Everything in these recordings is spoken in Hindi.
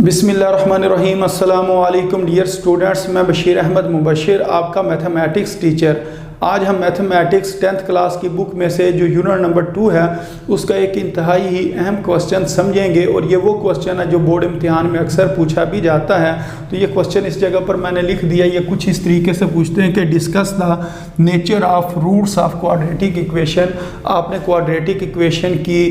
बिस्मिल्लाहिर्रहमानिर्रहीम। अस्सलामु अलैकुम डियर स्टूडेंट्स, मैं बशीर अहमद मुबशिर, आपका मैथमेटिक्स टीचर। आज हम मैथमेटिक्स 10th क्लास की बुक में से जो यूनिट नंबर 2 है उसका एक इंतहाई ही अहम क्वेश्चन समझेंगे। और ये वो क्वेश्चन है जो बोर्ड इम्तिहान में अक्सर पूछा भी जाता है। तो ये क्वेश्चन इस जगह पर मैंने लिख दिया। ये कुछ इस तरीके से पूछते हैं कि discuss the nature of roots of quadratic equation. आपने क्वाड्रेटिक इक्वेशन की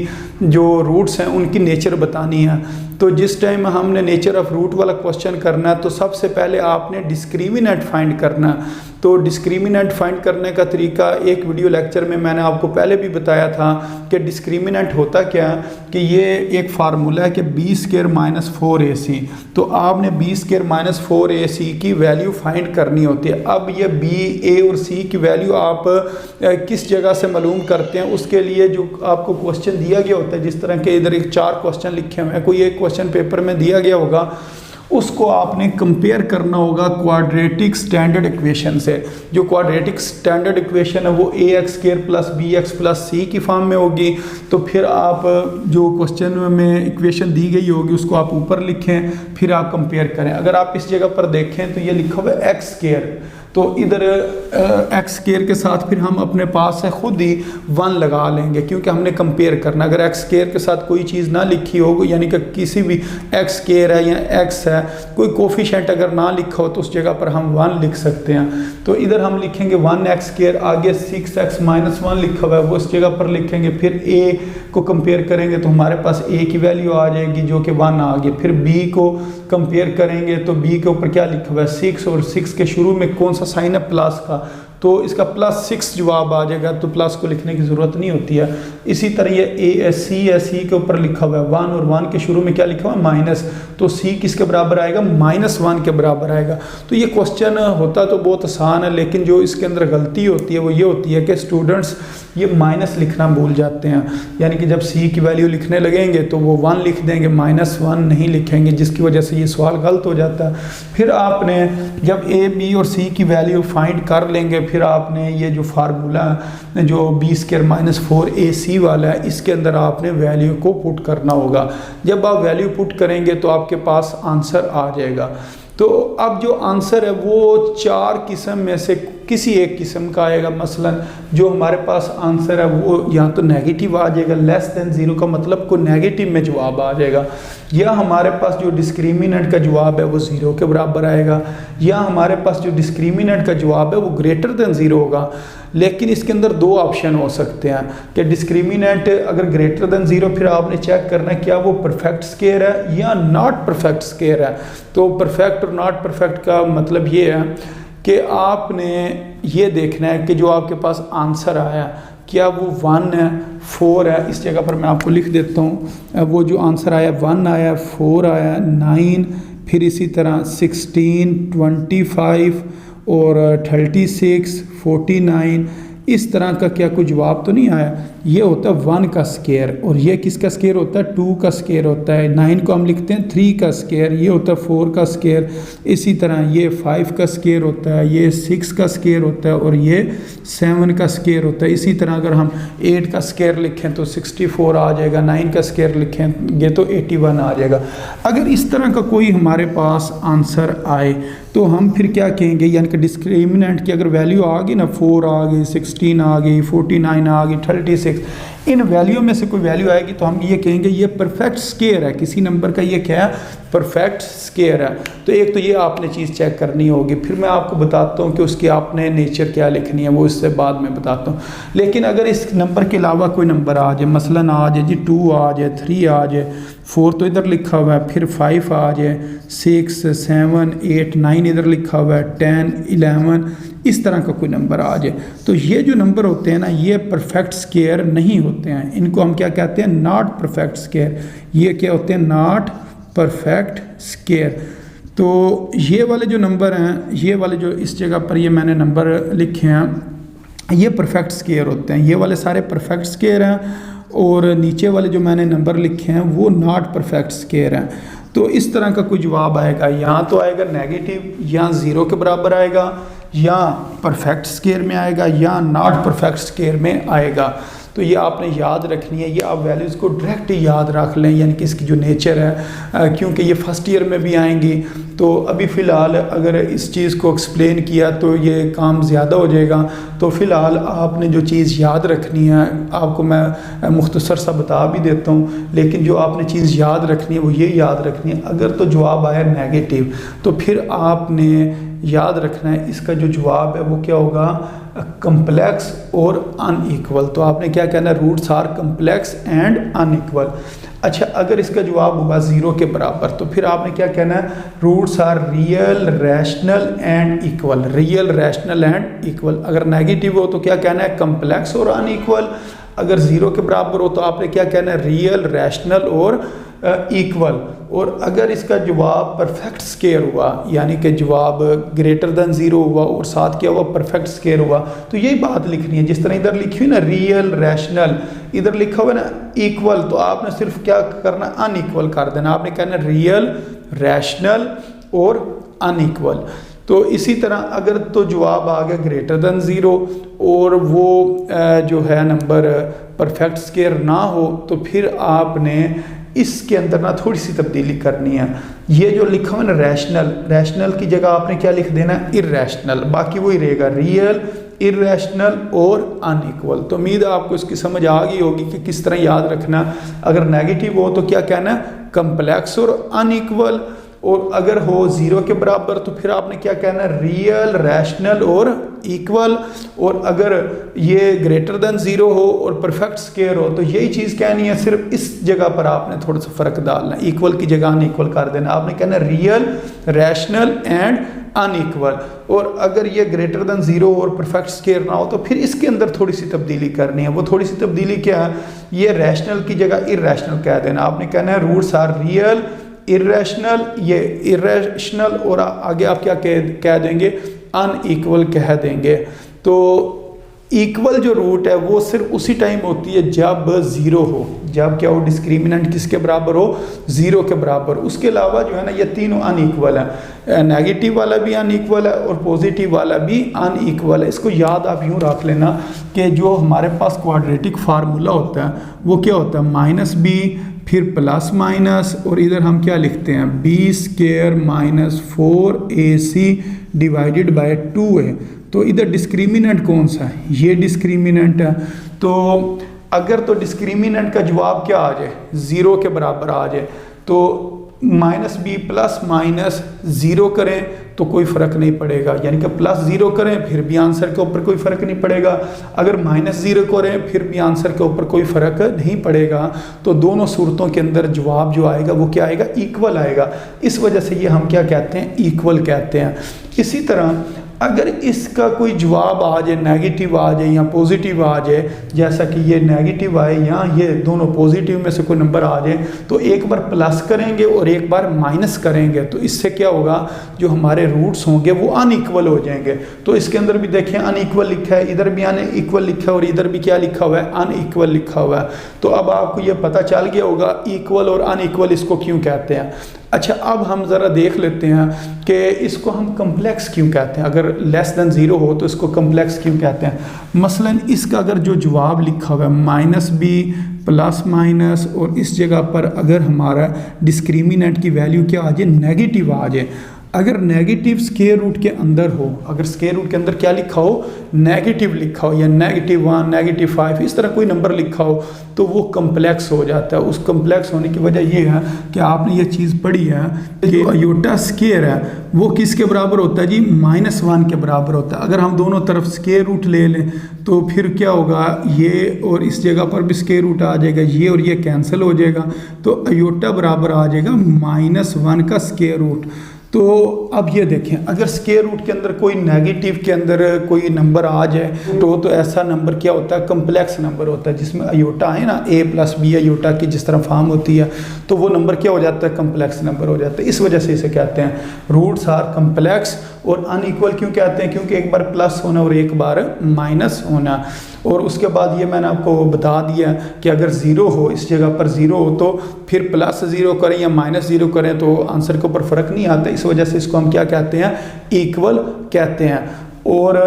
जो रूट्स हैं उनकी नेचर बतानी है। तो जिस टाइम हमने नेचर ऑफ रूट वाला क्वेश्चन करना है तो सबसे पहले आपने डिस्क्रिमिनेंट फाइंड करना है। तो डिस्क्रिमिनेंट फाइंड करने का तरीका एक वीडियो लेक्चर में मैंने आपको पहले भी बताया था कि डिस्क्रिमिनेंट होता क्या है कि ये एक फार्मूला है कि बी स्क्वायर माइनस 4ac। तो आपने बी स्क्वायर माइनस 4ac की वैल्यू फाइंड करनी होती है। अब ये बी, ए और सी की वैल्यू आप किस जगह से मालूम करते हैं, उसके लिए जो आपको क्वेश्चन दिया गया होता है, जिस तरह के इधर एक 4 क्वेश्चन लिखे हुए हैं, कोई एक क्वेश्चन पेपर में दिया गया होगा, उसको आपने कंपेयर करना होगा क्वाड्रेटिक स्टैंडर्ड इक्वेशन से। जो क्वाड्रेटिक स्टैंडर्ड इक्वेशन है वो ax square plus bx plus c की फॉर्म में होगी। तो फिर आप जो क्वेश्चन में इक्वेशन दी गई होगी उसको आप ऊपर लिखें, फिर आप कंपेयर करें। अगर आप इस जगह पर देखें तो ये लिखा हुआ है x स्क्वायर, तो इधर एक्स स्क्वायर के साथ फिर हम अपने पास से खुद ही 1 लगा लेंगे क्योंकि हमने कंपेयर करना। अगर एक्स स्क्वायर के साथ कोई चीज़ ना लिखी हो, यानी कि किसी भी एक्स स्क्वायर है या एक्स है, कोई कोफिशिएंट अगर ना लिखा हो तो उस जगह पर हम 1 लिख सकते हैं। तो इधर हम लिखेंगे 1x स्क्वायर, आगे 6x माइनस 1 लिखा हुआ है वो इस जगह पर लिखेंगे। फिर a को कंपेयर करेंगे तो हमारे पास a की वैल्यू आ जाएगी जो कि 1 आ गई। फिर b को कंपेयर करेंगे तो b के ऊपर क्या लिखा हुआ है 6, और 6 के शुरू में कौन सा साइन है प्लस का, तो इसका +6 जवाब आ जाएगा, तो प्लस को लिखने की ज़रूरत नहीं होती है। इसी तरह ये सी के ऊपर लिखा हुआ है 1, और 1 के शुरू में क्या लिखा हुआ है माइनस, तो सी किसके बराबर आएगा -1 के बराबर आएगा। तो ये क्वेश्चन होता तो बहुत आसान है, लेकिन जो इसके अंदर गलती होती है वो ये होती है कि स्टूडेंट्स ये माइनस लिखना भूल जाते हैं। यानी कि जब सी की वैल्यू लिखने लगेंगे तो वो 1 लिख देंगे, -1 नहीं लिखेंगे, जिसकी वजह से ये सवाल गलत हो जाता है। फिर आपने जब ए, बी और सी की वैल्यू फाइंड कर लेंगे, फिर आपने ये जो फार्मूला जो बी स्क्वायर माइनस 4ac वाला है इसके अंदर आपने वैल्यू को पुट करना होगा। जब आप वैल्यू पुट करेंगे तो आपके पास आंसर आ जाएगा। तो अब जो आंसर है वो 4 किस्म में से किसी एक किस्म का आएगा। मसलन जो हमारे पास आंसर है वो या तो नेगेटिव आ जाएगा, लेस देन 0 का मतलब को नेगेटिव में जवाब आ जाएगा, या हमारे पास जो डिस्क्रिमिनेंट का जवाब है वो 0 के बराबर आएगा, या हमारे पास जो डिस्क्रिमिनेंट का जवाब है वो ग्रेटर देन 0 होगा। लेकिन इसके अंदर 2 ऑप्शन हो सकते हैं कि डिस्क्रिमिनेंट अगर ग्रेटर देन 0, फिर आपने चेक करना है क्या वो परफेक्ट स्क्वायर है या नॉट परफेक्ट स्क्वायर है। तो परफेक्ट और नॉट परफेक्ट का मतलब ये है कि आपने ये देखना है कि जो आपके पास आंसर आया क्या वो 1 है, 4 है। इस जगह पर मैं आपको लिख देता हूँ, वो जो आंसर आया 1 आया, 4 आया, 9, फिर इसी तरह 16, 25 और 36, 49, इस तरह का क्या कोई जवाब तो नहीं आया। ये होता है 1 का स्क्वायर, और ये किसका स्क्वायर होता है 2 का स्क्वायर होता है। 9 को हम लिखते हैं 3 का स्क्वायर, ये होता है 4 का स्क्वायर। इसी तरह ये 5 का स्क्वायर होता है, ये 6 का स्क्वायर होता है, और ये 7 का स्क्वायर होता है। इसी तरह अगर हम 8 का स्क्वायर लिखें तो 64 आ जाएगा, 9 का स्क्वायर लिखेंगे तो 81 आ जाएगा। अगर इस तरह का कोई हमारे पास आंसर आए तो हम फिर क्या कहेंगे, यानी कि डिस्क्रिमिनेंट की अगर वैल्यू आ गई ना, 4 आ गई, 16 आ गई, 49 आ गई, 36, इन वैल्यू में से कोई वैल्यू आएगी तो हम ये कहेंगे ये परफेक्ट स्क्वायर है। किसी नंबर का ये क्या है, परफेक्ट स्क्वायर है। तो एक तो ये आपने चीज़ चेक करनी होगी। फिर मैं आपको बताता हूँ कि उसकी आपने नेचर क्या लिखनी है, वो इससे बाद में बताता हूँ। लेकिन अगर इस नंबर के अलावा कोई नंबर आ जाए, मसलन आ जाए जी 2 आ जाए, 3 आ जाए, 4 तो इधर लिखा हुआ है, फिर 5 आ जाए, 6, 7, 8, 9 इधर लिखा हुआ है, 10, 11, इस तरह का कोई नंबर आ जाए, तो ये जो नंबर होते हैं ना ये परफेक्ट स्क्वायर नहीं होते हैं। इनको हम क्या कहते हैं, नॉट परफेक्ट स्क्वायर। ये क्या होते हैं, नॉट परफेक्ट स्क्वायर। तो ये वाले जो नंबर हैं, ये वाले जो इस जगह पर ये मैंने नंबर लिखे हैं, ये परफेक्ट स्क्वायर होते हैं। ये वाले सारे परफेक्ट स्क्वायर हैं, और नीचे वाले जो मैंने नंबर लिखे हैं वो नॉट परफेक्ट स्क्वायर हैं। तो इस तरह का कोई जवाब आएगा, यहाँ तो आएगा नेगेटिव, या 0 के बराबर आएगा, या परफेक्ट स्क्वायर में आएगा, या नॉट परफेक्ट स्क्वायर में आएगा। तो ये आपने याद रखनी है, ये आप वैल्यूज़ को डायरेक्ट याद रख लें, यानी कि इसकी जो नेचर है, क्योंकि ये फर्स्ट ईयर में भी आएंगी। तो अभी फ़िलहाल अगर इस चीज़ को एक्सप्लेन किया तो ये काम ज़्यादा हो जाएगा। तो फ़िलहाल आपने जो चीज़ याद रखनी है, आपको मैं मुख्तसर सा बता भी देता हूँ, लेकिन जो आपने चीज़ याद रखनी है वो ये याद रखनी है, अगर तो जवाब आया नेगेटिव तो फिर आपने याद रखना है इसका जो जवाब है वो क्या होगा, कम्प्लेक्स और अनइक्वल। तो आपने क्या कहना है, roots are complex and unequal. अच्छा, अगर इसका जवाब होगा 0 के बराबर तो फिर आपने क्या कहना है, roots are real, rational and equal. Real, rational and equal. अगर नेगेटिव हो तो क्या कहना है, कम्प्लेक्स और अनइक्वल। अगर 0 के बराबर हो तो आपने क्या कहना है, रियल, रैशनल और इक्वल। और अगर इसका जवाब परफेक्ट स्केयर हुआ, यानी कि जवाब ग्रेटर देन 0 हुआ और साथ क्या हुआ, परफेक्ट स्केयर हुआ, तो यही बात लिखनी है। जिस तरह इधर लिखी हुई ना रियल, रैशनल, इधर लिखा हुआ ना इक्वल, तो आपने सिर्फ क्या करना, अनइक्वल कर देना। आपने कहना रियल, रैशनल और अनइक्वल। तो इसी तरह अगर तो जवाब आ गया ग्रेटर देन 0 और वो जो है नंबर परफेक्ट स्केयर ना हो, तो फिर आपने इसके अंदर ना थोड़ी सी तब्दीली करनी है। ये जो लिखा हुआ ना रैशनल, रैशनल की जगह आपने क्या लिख देना, इररैशनल। बाकी वही रहेगा, रियल, इररैशनल और अनइक्वल। तो उम्मीद है आपको इसकी समझ आ गई होगी कि किस तरह याद रखना। अगर नेगेटिव हो तो क्या कहना, कम्प्लेक्स और अनइक्वल। और अगर हो 0 के बराबर तो फिर आपने क्या कहना, रियल, रैशनल और इक्वल। और अगर ये ग्रेटर देन 0 हो और परफेक्ट स्केयर हो तो यही चीज़ कहनी है, सिर्फ इस जगह पर आपने थोड़ा सा फ़र्क डालना है, इक्वल की जगह अनइक्वल कर देना। आपने कहना रियल, रैशनल एंड अनइक्वल। और अगर ये ग्रेटर देन 0 और परफेक्ट स्केयर ना हो तो फिर इसके अंदर थोड़ी सी तब्दीली करनी है। वो थोड़ी सी तब्दीली क्या है, ये रैशनल की जगह इररैशनल कह देना। आपने कहना है रूट्स आर रियल, इररैशनल, ये इररैशनल, और आगे आप क्या कह देंगे, अनइक्वल कह देंगे। तो इक्वल जो रूट है वो सिर्फ उसी टाइम होती है जब 0 हो, जब क्या हो, डिस्क्रिमिनेंट किसके बराबर हो, 0 के बराबर। उसके अलावा जो है ना ये तीनों अनइक्वल है, नेगेटिव वाला भी अनइक्वल है और पॉजिटिव वाला भी अनइक्वल है। इसको याद आप यूँ रख लेना कि जो हमारे पास क्वाड्रेटिक फार्मूला होता है वो क्या होता है, -b फिर प्लस माइनस, और इधर हम क्या लिखते हैं, b² - 4ac divided by 2a। तो इधर डिस्क्रिमिनेंट कौन सा है, ये डिस्क्रिमिनेंट है। तो अगर तो डिस्क्रिमिनेंट का जवाब क्या आ जाए, 0 के बराबर आ जाए, तो -b प्लस माइनस 0 करें तो कोई फ़र्क नहीं पड़ेगा, यानी कि +0 करें फिर भी आंसर के ऊपर कोई फ़र्क नहीं पड़ेगा। अगर -0 करें फिर भी आंसर के ऊपर कोई फ़र्क नहीं पड़ेगा। तो दोनों सूरतों के अंदर जवाब जो आएगा वो क्या आएगा, इक्वल आएगा। इस वजह से ये हम क्या कहते हैं, इक्वल कहते हैं। इसी तरह अगर इसका कोई जवाब आ जाए, नेगेटिव आ जाए या पॉजिटिव आ जाए, जैसा कि ये नेगेटिव आए या ये दोनों पॉजिटिव में से कोई नंबर आ जाए, तो एक बार प्लस करेंगे और एक बार माइनस करेंगे, तो इससे क्या होगा, जो हमारे रूट्स होंगे वो अनइक्वल हो जाएंगे। तो इसके अंदर भी देखें अनइक्वल लिखा है, इधर भी अनइक्वल लिखा है और इधर भी क्या लिखा हुआ है, अनइक्वल लिखा हुआ है। तो अब आपको ये पता चल गया होगा इक्वल और अनइक्वल इसको क्यों कहते हैं। अच्छा, अब हम ज़रा देख लेते हैं कि इसको हम कम्प्लेक्स क्यों कहते हैं। अगर लेस देन 0 हो तो इसको कम्प्लेक्स क्यों कहते हैं। मसलन इसका अगर जो जवाब लिखा हुआ है -b प्लस माइनस, और इस जगह पर अगर हमारा डिस्क्रिमिनेंट की वैल्यू क्या आ जाए, नेगेटिव आ जाए। अगर नेगेटिव स्क्वायर रूट के अंदर हो, अगर स्क्वायर रूट के अंदर क्या लिखा हो, नेगेटिव लिखा हो या -1, -5, इस तरह कोई नंबर लिखा हो, तो वो कम्प्लेक्स हो जाता है। उस कम्प्लेक्स होने की वजह ये है कि आपने ये चीज़ पढ़ी है कि अयोटा स्क्वायर है वो किसके बराबर होता है जी, -1 के बराबर होता है। अगर हम दोनों तरफ स्क्वायर रूट ले लें तो फिर क्या होगा, ये और इस जगह पर भी स्क्वायर रूट आ जाएगा, ये और ये कैंसिल हो जाएगा, तो अयोटा बराबर आ जाएगा -1 का स्क्वायर रूट। तो अब ये देखें, अगर स्क्वायर रूट के अंदर कोई नेगेटिव के अंदर कोई नंबर आ जाए तो ऐसा नंबर क्या होता है, कम्प्लेक्स नंबर होता है, जिसमें अयोटा है ना, a + b अयोटा की जिस तरह फॉर्म होती है, तो वो नंबर क्या हो जाता है, कम्प्लेक्स नंबर हो जाता है। इस वजह से इसे कहते हैं रूट्स आर कम्प्लेक्स। और अनइक्वल क्यों कहते हैं, क्योंकि एक बार प्लस होना और एक बार माइनस होना। और उसके बाद ये मैंने आपको बता दिया कि अगर 0 हो, इस जगह पर 0 हो तो फिर +0 करें या -0 करें तो आंसर के ऊपर फ़र्क नहीं आता। इस वजह से इसको हम क्या कहते हैं, इक्वल कहते हैं। और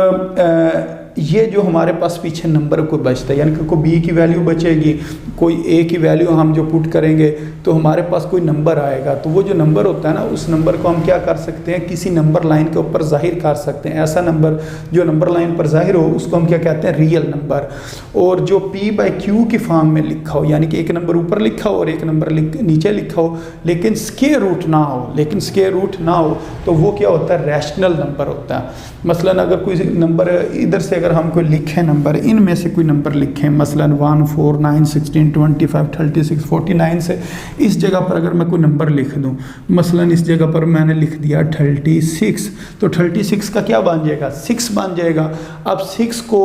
ये जो हमारे पास पीछे नंबर कोई बचता है, यानी कि कोई बी की वैल्यू बचेगी, कोई ए की वैल्यू हम जो पुट करेंगे तो हमारे पास कोई नंबर आएगा, तो वो जो नंबर होता है ना, उस नंबर को हम क्या कर सकते हैं, किसी नंबर लाइन के ऊपर जाहिर कर सकते हैं। ऐसा नंबर जो नंबर लाइन पर जाहिर हो उसको हम क्या कहते हैं, रियल नंबर। और जो p/q की फॉर्म में लिखा हो, यानी कि एक नंबर ऊपर लिखा हो और एक नंबर नीचे लिखा हो, लेकिन स्क्वायर रूट ना हो, तो वो क्या होता है, रैशनल नंबर होता है। मसलन अगर कोई नंबर इधर से अगर हम कोई लिखें नंबर, इनमें से कोई नंबर लिखें, मसलन 1, 4, 9, 16, 25, 36, 49 से इस जगह पर अगर मैं कोई नंबर लिख दूं, मसलन इस जगह पर मैंने लिख दिया 36, तो 36 का क्या बन जाएगा, 6 बन जाएगा। अब 6 को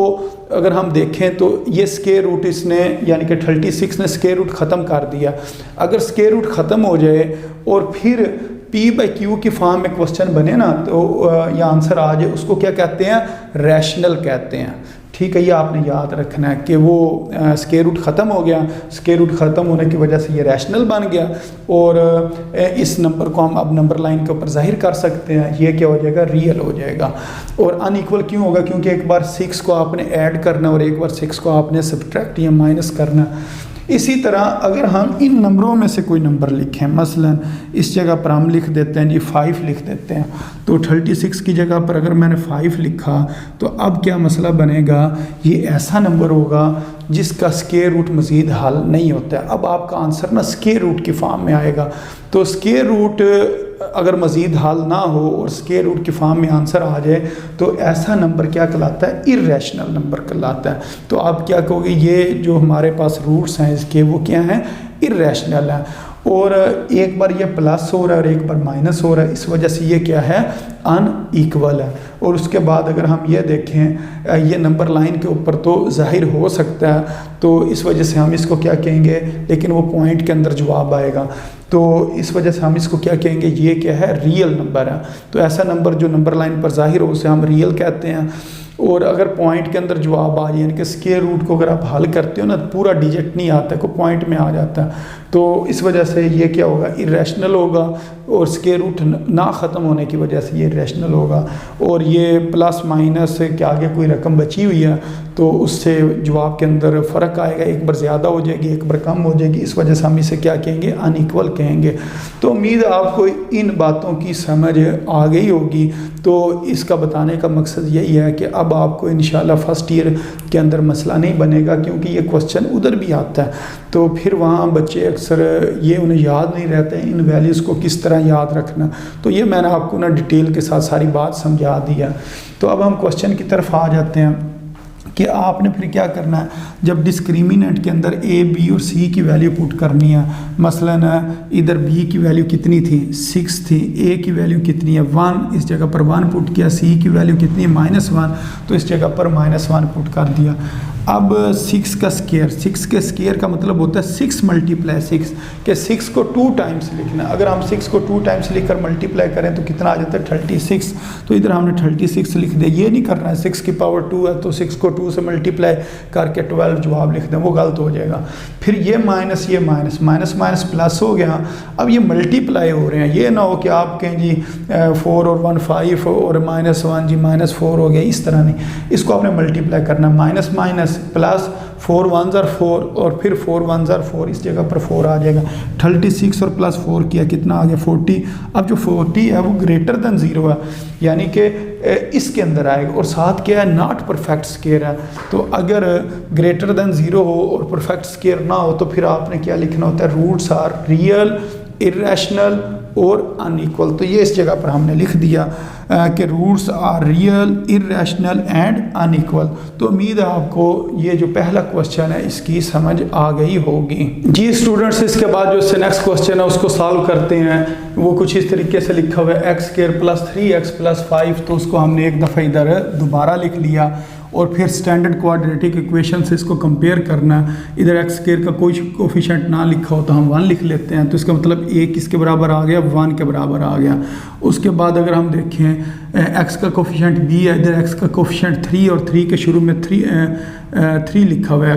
अगर हम देखें तो ये स्क्वायर रूट इसने, यानी कि 36 ने स्क्वायर रूट ख़त्म कर दिया। अगर स्क्वायर रूट ख़त्म हो जाए और फिर p/q की फॉर्म में क्वेश्चन बने ना, तो या आंसर आ जाए, उसको क्या कहते हैं, रैशनल कहते हैं। ठीक है, ये आपने याद रखना है कि वो स्क्वायर रूट ख़त्म हो गया, स्क्वायर रूट ख़त्म होने की वजह से ये रैशनल बन गया, और इस नंबर को हम अब नंबर लाइन के ऊपर जाहिर कर सकते हैं, ये क्या हो जाएगा, रियल हो जाएगा। और अनइक्वल क्यों होगा, क्योंकि एक बार 6 को आपने ऐड करना और एक बार 6 को आपने सब्ट्रैक्ट या माइनस करना। इसी तरह अगर हम इन नंबरों में से कोई नंबर लिखें, मसलन इस जगह पर हम लिख देते हैं जी 5 लिख देते हैं, तो 36 की जगह पर अगर मैंने 5 लिखा तो अब क्या मसला बनेगा, ये ऐसा नंबर होगा जिसका स्क्वायर रूट मज़ीद हल नहीं होता है। अब आपका आंसर ना स्क्वायर रूट की फॉर्म में आएगा, तो स्क्वायर रूट अगर मज़ीद हल ना हो और स्क्वायर रूट की फॉर्म में आंसर आ जाए तो ऐसा नंबर क्या कहलाता है, इर्रेशनल नंबर कहलाता है। तो आप क्या कहोगे, ये जो हमारे पास रूट्स हैं इसके वो क्या हैं, इर्रेशनल है। और एक बार ये प्लस हो रहा है और एक बार माइनस हो रहा है, इस वजह से ये क्या है, अनइक्वल है। और उसके बाद अगर हम ये देखें, ये नंबर लाइन के ऊपर तो जाहिर हो सकता है, तो इस वजह से हम इसको क्या कहेंगे, लेकिन वो पॉइंट के अंदर जवाब आएगा, तो इस वजह से हम इसको क्या कहेंगे, ये क्या है, रियल नंबर है। तो ऐसा नंबर जो नंबर लाइन पर जाहिर हो उसे हम रियल कहते हैं। और अगर पॉइंट के अंदर जवाब आ जाए, यानी कि स्क्वायर रूट को अगर आप हल करते हो ना, पूरा डिजिट नहीं आता, को पॉइंट में आ जाता है, तो इस वजह से ये क्या होगा, इरेशनल होगा। और स्क्वायर रूट ना ख़त्म होने की वजह से ये इरेशनल होगा। और ये प्लस माइनस के आगे कोई रकम बची हुई है तो उससे जवाब के अंदर फ़र्क आएगा, एक बार ज़्यादा हो जाएगी, एक बार कम हो जाएगी, इस वजह से हम इसे क्या कहेंगे, अनइक्वल कहेंगे। तो उम्मीद आपको इन बातों की समझ आ गई होगी। तो इसका बताने का मकसद यही है कि अब आपको इंशाल्लाह फर्स्ट ईयर के अंदर मसला नहीं बनेगा, क्योंकि ये क्वेश्चन उधर भी आता है, तो फिर वहाँ बच्चे अक्सर ये उन्हें याद नहीं रहते हैं, इन वैल्यूज़ को किस तरह याद रखना। तो ये मैंने आपको ना डिटेल के साथ सारी बात समझा दिया। तो अब हम क्वेश्चन की तरफ आ जाते हैं कि आपने फिर क्या करना है, जब डिस्क्रिमिनेंट के अंदर ए, बी और सी की वैल्यू पुट करनी है। मसलन इधर बी की वैल्यू कितनी थी, 6 थी, ए की वैल्यू कितनी है, 1, इस जगह पर 1 पुट किया, सी की वैल्यू कितनी है, -1, तो इस जगह पर -1 पुट कर दिया। अब 6 का स्क्वायर, 6 के स्क्वायर का मतलब होता है 6 × 6, कि 6 को 2 टाइम्स लिखना। अगर हम 6 को 2 टाइम्स लिखकर मल्टीप्लाई करें तो कितना आ जाता है, 36। तो इधर हमने 36 लिख दिया, ये नहीं करना है 6 की पावर 2 है तो 6 को 2 से मल्टीप्लाई करके 12 जवाब लिख दें, वो गलत हो जाएगा। फिर ये माइनस, ये माइनस, माइनस माइनस प्लस हो गया। अब ये मल्टीप्लाई हो रहे हैं, ये ना हो कि आप कहें जी 4 और 1 5 और -1 जी -4 हो गया, इस तरह नहीं, इसको आपने मल्टीप्लाई करना, minus minus plus, 4 1s are 4 और फिर 4 1s are 4, इस जगह पर 4 आ जाएगा। 36 और प्लस 4 किया, कितना आ गया, 40। अब जो 40 है वो ग्रेटर देन 0 है, यानी कि इसके अंदर आएगा। और साथ क्या है, नॉट परफेक्ट स्क्वायर है। तो अगर ग्रेटर देन 0 हो और परफेक्ट स्क्वायर ना हो तो फिर आपने क्या लिखना होता है, रूट्स आर रियल, इरेशनल और अनइक्वल। तो ये इस जगह पर हमने लिख दिया कि roots are real, irrational and unequal. तो उम्मीद है आपको ये जो पहला क्वेश्चन है इसकी समझ आ गई होगी। जी स्टूडेंट्स, इसके बाद जो इससे नेक्स्ट क्वेश्चन है उसको सॉल्व करते हैं। वो कुछ इस तरीके से लिखा हुआ है x² + 3x + 5, तो उसको हमने एक दफ़ा इधर दोबारा लिख लिया और फिर स्टैंडर्ड क्वाड्रेटिक इक्वेशन से इसको कंपेयर करना। इधर x² का कोई कोफिशिएंट ना लिखा हो तो हम 1 लिख लेते हैं, तो इसका मतलब a किसके बराबर आ गया, 1 के बराबर आ गया। उसके बाद अगर हम देखें x का कोफिशिएंट b है, इधर x का कोफिशिएंट 3 और 3 के शुरू में 3 लिखा हुआ है।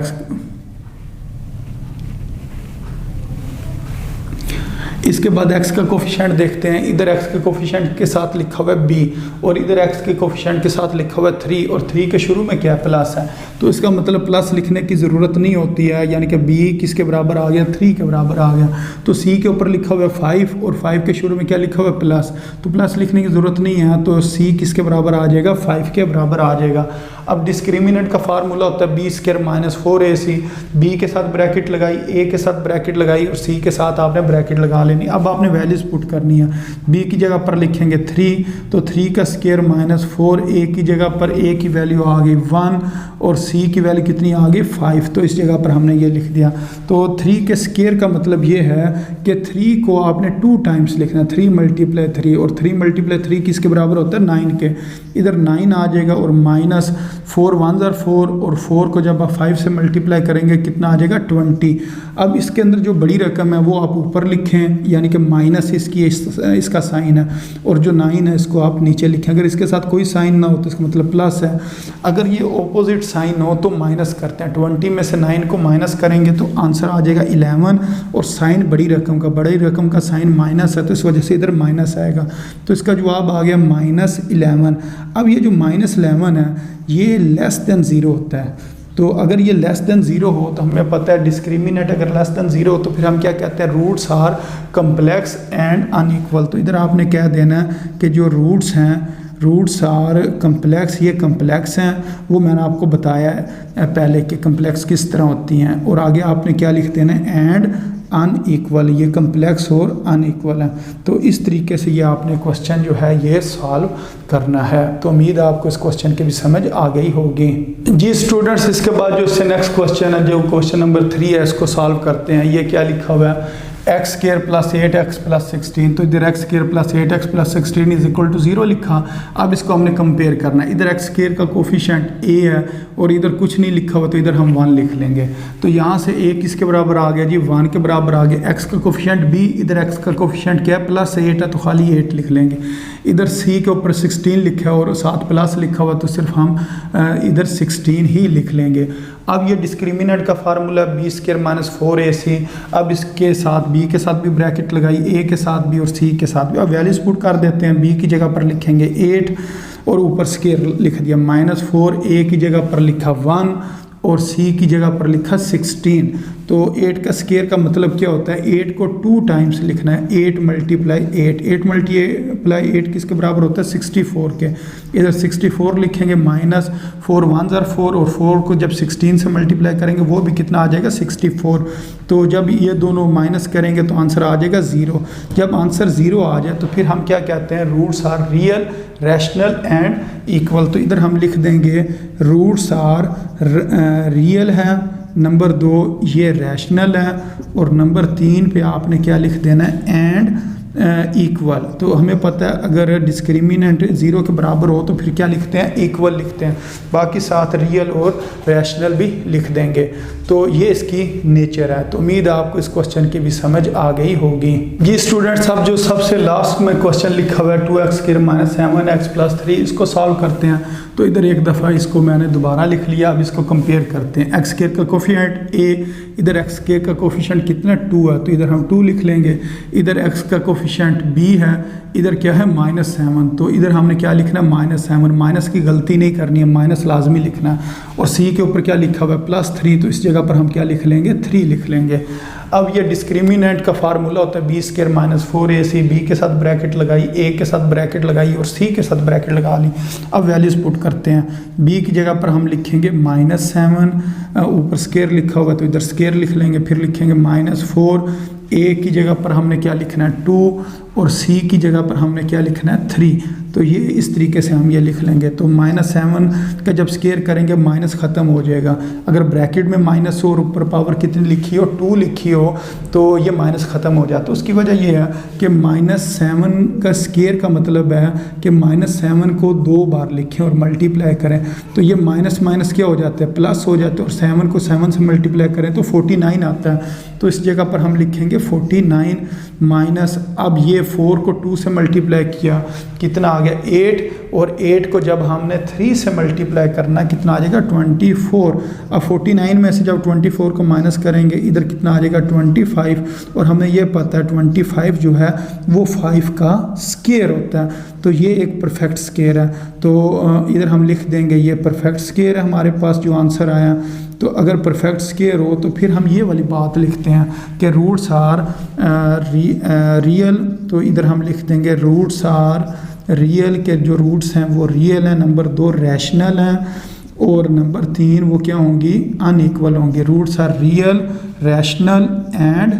इसके बाद x का कोफिशिएंट देखते हैं। इधर x के कोफिशिएंट के साथ लिखा हुआ है b और इधर x के कोफिशिएंट के साथ लिखा हुआ है 3 और 3 के शुरू में क्या है प्लस है, तो इसका मतलब प्लस लिखने की ज़रूरत नहीं होती है, यानी कि b किसके बराबर आ गया 3 के बराबर आ गया। तो c के ऊपर लिखा हुआ है 5 और 5 के शुरू में क्या लिखा हुआ है प्लस, तो प्लस लिखने की ज़रूरत नहीं है, तो c किसके बराबर आ जाएगा 5 के बराबर आ जाएगा। अब डिस्क्रिमिनेंट का फार्मूला होता है b square minus 4ac, b के साथ ब्रैकेट लगाई, a के साथ ब्रैकेट लगाई और c के साथ आपने ब्रैकेट लगा लेनी। अब आपने वैल्यूज पुट करनी है, b की जगह पर लिखेंगे 3, तो 3 का स्क्वायर माइनस 4, a की जगह पर a की वैल्यू आ गई 1 और c की वैल्यू कितनी आ गई 5, तो इस जगह पर हमने ये लिख दिया। तो 3 के स्क्वायर का मतलब ये है कि 3 को आपने 2 टाइम्स लिखना है, 3 मल्टीप्लाई 3 और 3 मल्टीप्लाई 3 किसके बराबर होता है 9 के, इधर 9 आ जाएगा और माइनस 4 1 ज़र 4 और 4 को जब आप 5 से मल्टीप्लाई करेंगे कितना आ जाएगा 20। अब इसके अंदर जो बड़ी रकम है वो आप ऊपर लिखें, यानी कि माइनस इसकी इसका साइन है और जो 9 है इसको आप नीचे लिखें। अगर इसके साथ कोई साइन ना हो तो इसका मतलब प्लस है, अगर ये ऑपोजिट साइन हो तो माइनस करते हैं। 20 में से 9 को माइनस करेंगे तो आंसर आ जाएगा 11 और साइन बड़ी रकम का साइन माइनस है तो इस वजह से इधर माइनस आएगा, तो इसका जवाब आ गया -11। अब ये जो -11 है ये लेस देन 0 होता है, तो अगर ये लेस देन 0 हो तो हमें पता है डिस्क्रिमिनेंट अगर लेस देन 0 हो तो फिर हम क्या कहते हैं roots are complex and unequal. तो इधर आपने कह देना कि जो रूट्स हैं रूट्स आर कम्प्लेक्स, ये कम्प्लेक्स हैं, वो मैंने आपको बताया है पहले कि कम्प्लेक्स किस तरह होती हैं, और आगे आपने क्या लिख देना है एंड अनइक्वल, ये कम्प्लेक्स और अनइक्वल है। तो इस तरीके से ये आपने क्वेश्चन जो है ये सॉल्व करना है। तो उम्मीद है आपको इस क्वेश्चन की भी समझ आ गई होगी। जी स्टूडेंट्स, इसके बाद जो इससे नेक्स्ट क्वेश्चन है जो क्वेश्चन नंबर 3 है इसको सॉल्व करते हैं। ये क्या लिखा हुआ है x square plus 8x plus 16, तो इधर X square plus 8x plus 16 is equal to 0 लिखा। अब इसको हमने कंपेयर करना है, इधर एक्स स्क्वायर का कोफिशिएंट a है और इधर कुछ नहीं लिखा हुआ तो इधर हम 1 लिख लेंगे। तो यहाँ से a किसके बराबर आ गया जी 1 के बराबर आ गया। x का कोफिशिएंट b, इधर x का कोफिशिएंट क्या है प्लस 8 है तो खाली 8 लिख लेंगे। इधर c के ऊपर 16 लिखा है और साथ प्लस लिखा हुआ तो सिर्फ हम इधर 16 ही लिख लेंगे। अब ये डिस्क्रिमिनेंट का formula b square minus 4ac, अब इसके साथ b के साथ भी ब्रैकेट लगाई, a के साथ भी और c के साथ भी। अब वैल्यूज पुट कर देते हैं, b की जगह पर लिखेंगे 8 और ऊपर स्क्वायर लिख दिया -4, a की जगह पर लिखा 1 और c की जगह पर लिखा 16। तो 8 का स्क्वायर का मतलब क्या होता है 8 को 2 टाइम्स लिखना है, 8 मल्टीप्लाई 8 मल्टीप्लाई 8 किसके बराबर होता है 64 के। इधर 64 लिखेंगे -4 1 ज़र 4 और 4 को जब 16 से मल्टीप्लाई करेंगे वो भी कितना आ जाएगा 64। तो जब ये दोनों माइनस करेंगे तो आंसर आ जाएगा 0। जब आंसर 0 आ जाए तो फिर हम क्या कहते हैं roots are real, rational and equal. तो इधर हम लिख देंगे रूट्स आर रियल है, नंबर 2 ये रैशनल है और नंबर 3 पे आपने क्या लिख देना है एंड इक्वल। तो हमें पता है अगर डिस्क्रिमिनेंट 0 के बराबर हो तो फिर क्या लिखते हैं इक्वल लिखते हैं, बाकी साथ रियल और रैशनल भी लिख देंगे। तो ये इसकी नेचर है। तो उम्मीद है आपको इस क्वेश्चन की भी समझ आ गई होगी। जी स्टूडेंट्स, अब जो सबसे लास्ट में क्वेश्चन लिखा हुआ है 2x square minus 7x plus 3, इसको सॉल्व करते हैं। तो इधर एक दफ़ा इसको मैंने दोबारा लिख लिया। अब इसको कंपेयर करते हैं। एक्स स्क्वायर का कोफिशिएंट a, इधर एक्स स्क्वायर का कोफिशिएंट कितना 2 है तो इधर हम 2 लिख लेंगे। इधर एक्स का कोफिशिएंट b है, इधर क्या है -7, तो इधर हमने क्या लिखना है -7। माइनस की गलती नहीं करनी है, माइनस लाजमी लिखना है। और c के ऊपर क्या लिखा हुआ है +3, तो इस जगह पर हम क्या लिख लेंगे 3 लिख लेंगे। अब ये डिस्क्रिमिनेंट का फार्मूला होता है b square minus 4ac, b के साथ ब्रैकेट लगाई, a के साथ ब्रैकेट लगाई और c के साथ ब्रैकेट लगा ली। अब वैल्यूज पुट करते हैं। b की जगह पर हम लिखेंगे -7, ऊपर स्क्वायर लिखा होगा तो इधर स्क्वायर लिख लेंगे, फिर लिखेंगे -4, a की जगह पर हमने क्या लिखना है 2 और c की जगह पर हमने क्या लिखना है 3। तो ये इस तरीके से हम ये लिख लेंगे। तो -7 का जब स्क्वायर करेंगे माइनस ख़त्म हो जाएगा। अगर ब्रैकेट में माइनस हो और ऊपर पावर कितनी लिखी हो 2 लिखी हो तो ये माइनस ख़त्म हो जाता है। उसकी वजह ये है कि -7 का स्क्वायर का मतलब है कि -7 को 2 बार लिखें और मल्टीप्लाई करें तो ये माइनस माइनस क्या हो जाता है प्लस हो जाता है, और 7 को 7 से मल्टीप्लाई करें तो 49 आता है। तो इस जगह पर हम लिखेंगे 49 माइनस, अब ये 4 को 2 से मल्टीप्लाई किया, कितना आ गया 8, और 8 को जब हमने 3 से मल्टीप्लाई करना कितना आ जाएगा 24। अब 49 में से जब 24 को माइनस करेंगे इधर कितना आ जाएगा 25, और हमें ये पता है 25 जो है वो 5 का स्क्वायर होता है, तो ये एक परफेक्ट स्क्वायर है। तो इधर हम लिख देंगे ये परफेक्ट स्क्वायर है हमारे पास जो आंसर आया। तो अगर परफेक्ट स्क्वायर हो तो फिर हम ये वाली बात लिखते हैं कि रूट्स आर रियल, तो इधर हम लिख देंगे रूट्स आर रियल, के जो रूट्स हैं वो रियल हैं। नंबर 2 रैशनल हैं, और नंबर 3 वो क्या होंगी अनइक्वल होंगी। Roots are real, rational and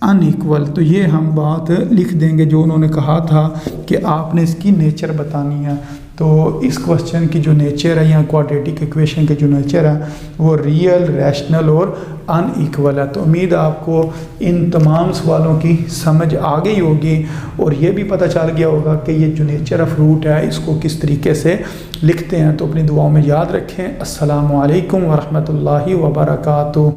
unequal. तो ये हम बात लिख देंगे जो उन्होंने कहा था कि आपने इसकी नेचर बतानी है। तो इस क्वेश्चन की जो नेचर है, यहाँ क्वाड्रेटिक इक्वेशन के जो नेचर है वो रियल, रैशनल और अनइक्वल है। तो उम्मीद है आपको इन तमाम सवालों की समझ आ गई होगी, और ये भी पता चल गया होगा कि ये जो नेचर ऑफ रूट है इसको किस तरीके से लिखते हैं। तो अपनी दुआओं में याद रखें। अस्सलामु अलैकुम वरहमतुल्लाहि वबरकातुहू।